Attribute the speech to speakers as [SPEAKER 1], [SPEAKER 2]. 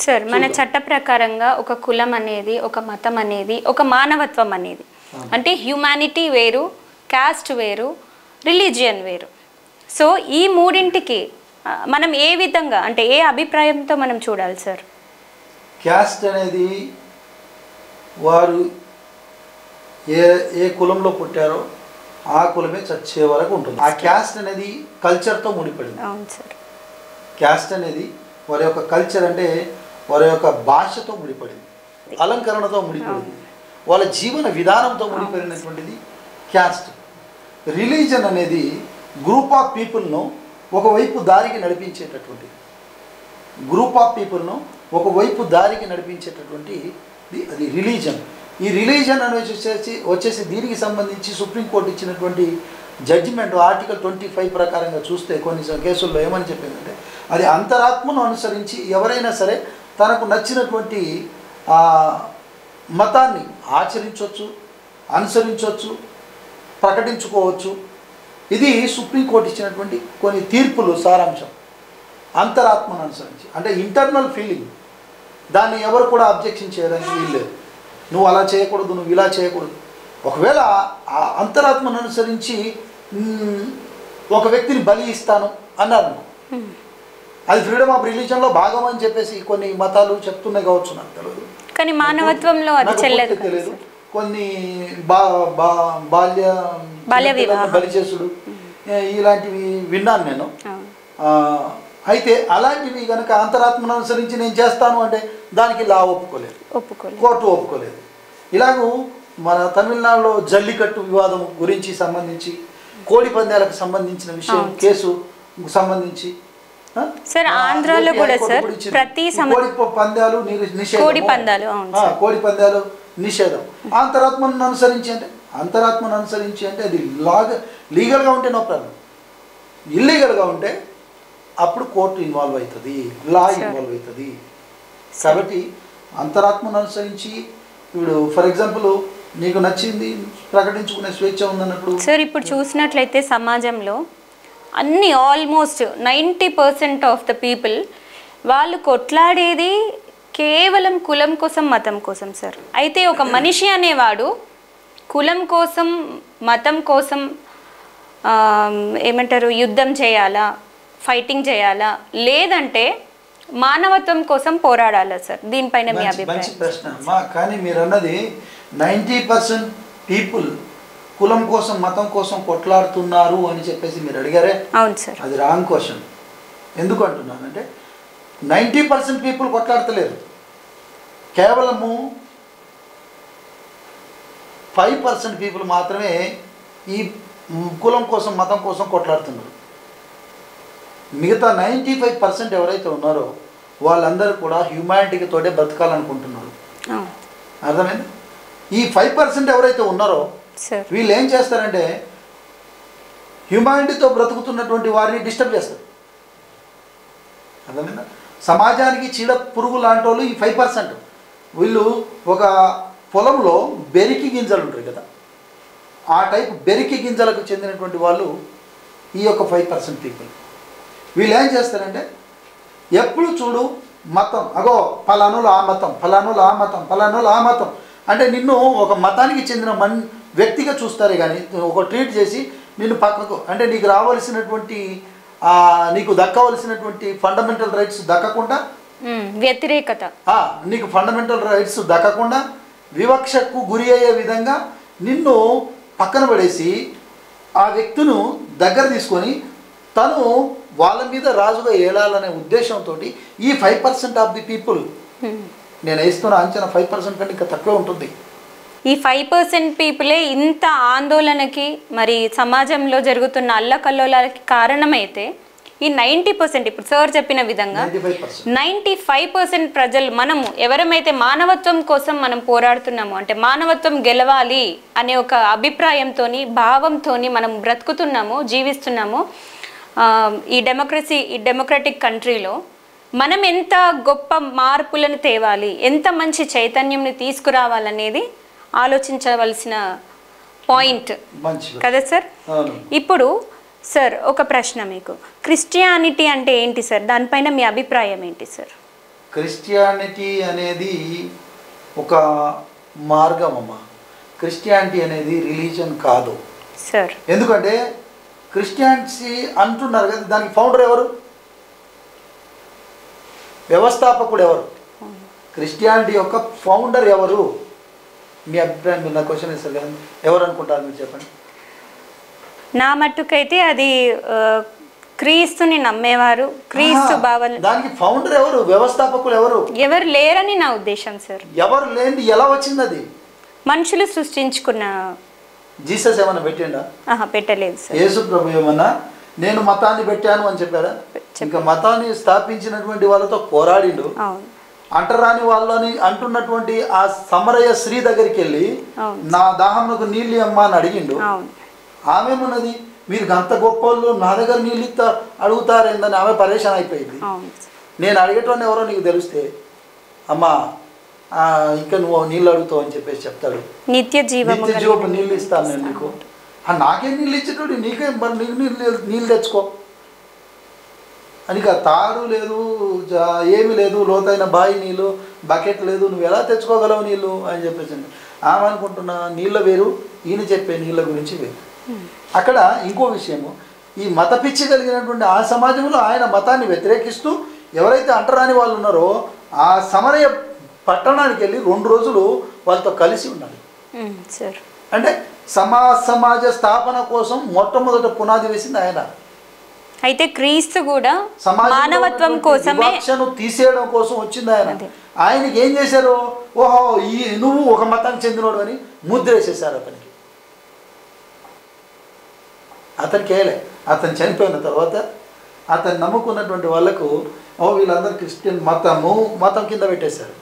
[SPEAKER 1] Sir మన చట్ట ప్రకారంగా ఒక కులం అనేది, ఒక మతం అనేది, ఒక మానవత్వం అనేది, అంటే హ్యూమానిటీ వేరు, కాస్ట్ వేరు, రిలీజియన్ వేరు. సో ఈ మూడింటికి మనం ఏ విధంగా అంటే ఏ అభిప్రాయంతో మనం చూడాలి సార్?
[SPEAKER 2] క్యాస్ట్ అనేది వారు ఏ కులంలో పుట్టారో ఆ కులమే చచ్చే వరకు ఉంటుంది. ఆ క్యాస్ట్ అనేది కల్చర్తో ముడిపడింది.
[SPEAKER 1] అవును సార్.
[SPEAKER 2] క్యాస్ట్ అనేది వారి యొక్క కల్చర్ అంటే వారి యొక్క భాషతో ముడిపడింది, అలంకరణతో ముడిపడింది, వాళ్ళ జీవన విధానంతో ముడిపడినటువంటిది క్యాస్ట్. రిలీజన్ అనేది గ్రూప్ ఆఫ్ పీపుల్ను ఒకవైపు దారికి నడిపించేటటువంటిది. గ్రూప్ ఆఫ్ పీపుల్ను ఒకవైపు దారికి నడిపించేటటువంటి అది రిలీజన్. ఈ రిలీజన్ అనేది వచ్చేసి దీనికి సంబంధించి సుప్రీంకోర్టు ఇచ్చినటువంటి జడ్జిమెంట్ ఆర్టికల్ 25 ప్రకారంగా చూస్తే కొన్ని కేసుల్లో ఏమని చెప్పిందంటే అది అంతరాత్మను అనుసరించి ఎవరైనా సరే తనకు నచ్చినటువంటి మతాన్ని ఆచరించవచ్చు, అనుసరించవచ్చు, ప్రకటించుకోవచ్చు. ఇది సుప్రీంకోర్టు ఇచ్చినటువంటి కొన్ని తీర్పులు సారాంశం. అంతరాత్మను అనుసరించి అంటే ఇంటర్నల్ ఫీలింగ్, దాన్ని ఎవరు కూడా అబ్జెక్షన్ చేయడానికి వీల్లేదు. నువ్వు అలా చేయకూడదు, నువ్వు ఇలా చేయకూడదు. ఒకవేళ ఆ అంతరాత్మను అనుసరించి ఒక వ్యక్తిని బలి ఇస్తాను అన్నారు, అది ఫ్రీడమ్ ఆఫ్ రిలీజన్లో భాగం అని చెప్పేసి కొన్ని మతాలు చెప్తున్నాయి కావచ్చు, నాకు తెలియదు.
[SPEAKER 1] కానీ మానవత్వంలో అది చెల్లదు,
[SPEAKER 2] తెలియదు. కొన్ని బాల్య బలి చేసుడు ఇలాంటివి విన్నాను నేను. అయితే అలాంటివి కనుక అంతరాత్మను అనుసరించి నేను చేస్తాను అంటే దానికి లా ఒప్పుకోలేదు, కోర్టు ఒప్పుకోలేదు. ఇలాగూ మన తమిళనాడులో జల్లికట్టు వివాదం గురించి సంబంధించి కోడి పందాలకు సంబంధించిన విషయం కేసు సంబంధించి
[SPEAKER 1] సార్ ఆంధ్రాలో కూడా సార్ ప్రతి
[SPEAKER 2] కోడి పందాలు నిషేధం, కోడి పందాలు నిషేధం. అంతరాత్మను అనుసరించి అంటే అది లీగల్గా ఉంటే నో ప్రాబ్లం. ఇల్లీగల్గా ఉంటే అప్పుడు కోర్టు ఇన్వాల్వ్ అవుతుంది, లా ఇన్వాల్వ్ అవుతుంది. కాబట్టి అంతరాత్మను అనుసరించి ఇప్పుడు ఫర్ ఎగ్జాంపుల్ నీకు నచ్చింది ప్రకటించుకునే స్వేచ్ఛ ఉందన్నప్పుడు
[SPEAKER 1] సార్ ఇప్పుడు చూసినట్లయితే సమాజంలో అన్ని ఆల్మోస్ట్ 90% ఆఫ్ ద పీపుల్ వాళ్ళు కొట్లాడేది కేవలం కులం కోసం, మతం కోసం సార్. అయితే ఒక మనిషి అనేవాడు కులం కోసం, మతం కోసం ఏమంటారు యుద్ధం చేయాలా, ఫైటింగ్ చేయాలా, లేదంటే మానవత్వం కోసం పోరాడాలా సార్? దీనిపైన మీ అభిప్రాయం?
[SPEAKER 2] మంచి ప్రశ్న అమ్మా. కానీ మీరు అన్నది 90% పీపుల్ కులం కోసం, మతం కోసం కొట్లాడుతున్నారు అని చెప్పేసి మీరు అడిగారే.
[SPEAKER 1] అవును సార్.
[SPEAKER 2] అది రాంగ్ క్వశ్చన్. ఎందుకు అంటున్నానంటే 90% పీపుల్ కొట్లాడతలేరు, కేవలము 5% పీపుల్ మాత్రమే ఈ కులం కోసం, మతం కోసం కొట్లాడుతున్నారు. మిగతా 95% ఎవరైతే ఉన్నారో వాళ్ళందరూ కూడా హ్యూమానిటీకి తోటే బ్రతకాలనుకుంటున్నారు. అర్థమైంది? ఈ 5% ఎవరైతే ఉన్నారో వీళ్ళు ఏం చేస్తారంటే హ్యూమానిటీతో బ్రతుకుతున్నటువంటి వారిని డిస్టర్బ్ చేస్తారు. అర్థమైందా? సమాజానికి చీడ పురుగు లాంటి వాళ్ళు ఈ 5%. వీళ్ళు ఒక పొలంలో బెరికి గింజలు ఉంటాయి కదా, ఆ టైప్ బెరికి గింజలకు చెందినటువంటి వాళ్ళు ఈ యొక్క 5% పీపుల్. వీళ్ళు ఏం చేస్తారంటే ఎప్పుడు చూడు మతం, అగో ఫలానులు ఆ మతం, ఫలానులు ఆ మతం, ఫలానులు ఆ మతం అంటే నిన్ను ఒక మతానికి చెందిన వ్యక్తిగా చూస్తారు. కానీ ఒక ట్రీట్ చేసి నిన్ను పక్కకు అంటే నీకు రావాల్సినటువంటి నీకు దక్కవలసినటువంటి ఫండమెంటల్ రైట్స్ దక్కకుండా,
[SPEAKER 1] వ్యతిరేకత,
[SPEAKER 2] నీకు ఫండమెంటల్ రైట్స్ దక్కకుండా వివక్షకు గురి అయ్యే విధంగా నిన్ను పక్కన పడేసి ఆ వ్యక్తులను దగ్గర తీసుకొని తను వాళ్ళ మీద రాజుగా ఏలాలనే ఉద్దేశంతో ఈ 5% ఆఫ్ ది పీపుల్, నేను వేస్తున్న అంచనా 5% కంటే ఇంకా తక్కువే ఉంటుంది.
[SPEAKER 1] ఈ 5% పీపులే ఇంత ఆందోళనకి మరి సమాజంలో జరుగుతున్న అల్లకల్లోలకి కారణమైతే ఈ 90% ఇప్పుడు సార్ చెప్పిన విధంగా 95% ప్రజలు మనము ఎవరమైతే మానవత్వం కోసం మనం పోరాడుతున్నామో అంటే మానవత్వం గెలవాలి అనే ఒక అభిప్రాయంతో, భావంతో మనం బ్రతుకుతున్నాము, జీవిస్తున్నాము. ఈ డెమోక్రటిక్ కంట్రీలో మనం ఎంత గొప్ప మార్పులను తేవాలి, ఎంత మంచి చైతన్యంని తీసుకురావాలనేది ఆలోచించవలసిన పాయింట్ కదా సార్. ఇప్పుడు సార్ ఒక ప్రశ్న మీకు, క్రిస్టియానిటీ అంటే ఏంటి సార్? దానిపైన మీ అభిప్రాయం ఏంటి సార్?
[SPEAKER 2] క్రిస్టియానిటీ అనేది ఒక మార్గం అమ్మ. క్రిస్టియానిటీ అనేది రిలీజన్ కాదు
[SPEAKER 1] సార్.
[SPEAKER 2] ఎందుకంటే క్రిస్టియానిటీ అంటున్నారు కదా, దానికి ఫౌండర్ ఎవరు? వ్యవస్థాపకుడు ఎవరు? క్రిస్టియానిటీ యొక్క ఫౌండర్ ఎవరు? మీ అభిప్రాయం, మీరు నా క్వశ్చన్ ఇస్తారు కదా, ఎవరు అనుకుంటారు మీరు చెప్పండి.
[SPEAKER 1] నా మట్టుకైతే అది క్రీస్తుని నమ్మేవారు, క్రీస్తు భావన.
[SPEAKER 2] దానికి ఫౌండర్ ఎవరు? వ్యవస్థాపకులు ఎవరు?
[SPEAKER 1] ఎవరు లేరని నా ఉద్దేశం సార్.
[SPEAKER 2] ఎవరు లేని ఎలా వచ్చింది అది?
[SPEAKER 1] మనుషులు సృష్టించుకున్న.
[SPEAKER 2] జీసస్ ఏమన్నా పెట్టిండా?
[SPEAKER 1] పెట్టలేదు సార్.
[SPEAKER 2] యేసు ప్రభు ఏమన్నా నేను మతాన్ని పెట్టాను అని చెప్పారా? ఇంకా మతాన్ని స్థాపించినటువంటి వాళ్ళతో పోరాడిండు. అంటరాని వాళ్ళని అంటున్నటువంటి ఆ సమరయ స్త్రీ దగ్గరికి వెళ్ళి నా దాహంకు నీళ్ళు అమ్మా అని అడిగిండు. ఆమెమన్నది మీరు అంత గొప్పళ్ళు నా దగ్గర నీళ్ళు అడుగుతారేందని ఆమె పరేషాన్ అయిపోయింది. నేను అడిగేటోని ఎవరో నీకు తెలిస్తే అమ్మా ఇంకా నువ్వు నీళ్ళు అడుగుతావు అని చెప్పేసి చెప్తాడు.
[SPEAKER 1] నిత్య జీవపు
[SPEAKER 2] నీళ్ళు ఇస్తాను నేను నీకు. నాకేం నీళ్ళు ఇచ్చేటోడు, నీకేం మరి నీకు నీళ్ళు తెచ్చుకో అని. తాడు లేదు, ఏమి లేదు, లోతైన బావి నీళ్ళు, బకెట్ లేదు, నువ్వు ఎలా తెచ్చుకోగలవు నీళ్ళు అని చెప్పేసి ఆమె అనుకుంటున్నా నీళ్ళ వేరు, ఈయన చెప్పే నీళ్ళ గురించి వేరు. అక్కడ ఇంకో విషయము, ఈ మత పిచ్చి కలిగినటువంటి ఆ సమాజంలో ఆయన మతాన్ని వ్యతిరేకిస్తూ ఎవరైతే అంటరాని వాళ్ళు ఉన్నారో ఆ సమరయ పట్టణానికి వెళ్ళి 2 రోజులు వాళ్ళతో కలిసి ఉండాలి. అంటే సమాజ స్థాపన కోసం మొట్టమొదట పునాది వేసింది ఆయన.
[SPEAKER 1] అయితే క్రీస్తు కూడా మానవత్వం కోసమే
[SPEAKER 2] తీసేయడం కోసం వచ్చింది ఆయన. ఆయనకి ఏం చేశారు? ఓహో నువ్వు ఒక మతానికి చెందినోడు అని ముద్ర వేసేసారు అతనికి. అతనికి వేయలే. అతను చనిపోయిన తర్వాత అతను నమ్ముకున్నటువంటి వాళ్ళకు వీళ్ళందరూ క్రిస్టియన్ మతం కింద పెట్టేశారు.